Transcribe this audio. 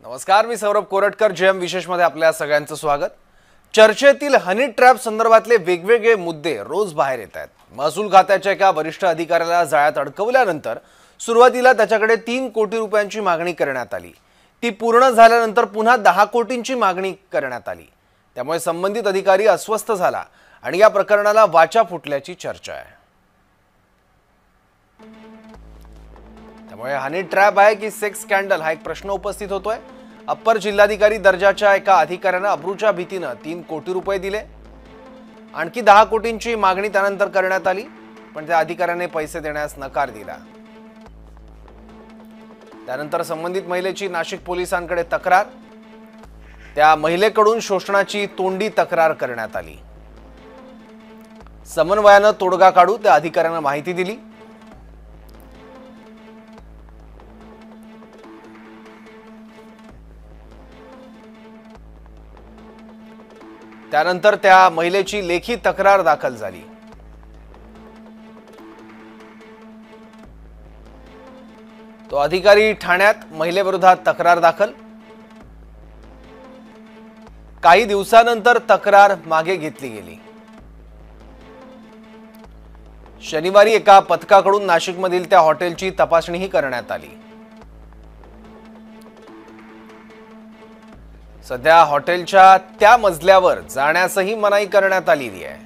नमस्कार, मी सौरभ कोरटकर. जेएम विशेष मध्ये आपल्या सगळ्यांचं स्वागत. चर्चेतील हनी ट्रॅप संदर्भातले वेगवेगळे मुद्दे रोज बाहेर येत आहेत. महसूल खात्याच्या एका वरिष्ठ अधिकाऱ्याला जाळ्यात अडकवल्यानंतर सुरुवातीला त्याच्याकडे 3 कोटी रुपयांची मागणी करण्यात आली. ती पूर्ण झाल्यानंतर पुन्हा 10 कोटींची मागणी करण्यात आली. त्यामुळे संबंधित अधिकारी अस्वस्थ झाला आणि या प्रकरणाला वाचा फुटल्याची चर्चा आहे. त्यामुळे हनी ट्रॅप आहे की सेक्स स्कॅन्डल हा एक प्रश्न उपस्थित होतोय. अप्पर जिल्हाधिकारी दर्जाच्या एका अधिकाऱ्याने अब्रूच्या भीतीने 3 कोटी रुपये दिले. आणखी 10 कोटींची मागणी त्यानंतर करण्यात आली, पण त्या अधिकाऱ्याने पैसे देण्यास नकार दिला. त्यानंतर संबंधित महिलेची नाशिक पोलिसांकडे तक्रार. त्या महिलेकडून शोषणाची तोंडी तक्रार करण्यात आली. समन्वयाने तोडगा काढू त्या अधिकाऱ्याने माहिती दिली. त्यानंतर त्या महिलेची लेखी तक्रार दाखल झाली. तो अधिकारी ठाण्यात, महिलेविरोधात तक्रार दाखल. काही दिवसानंतर तक्रार मागे घेतली गेली. शनिवारी एका पथकाकडून नाशिकमधील त्या हॉटेलची तपासणीही करण्यात आली. सध्या हॉटेलच्या त्या मजल्यावर जाण्यासही मनाई करण्यात आलेली आहे.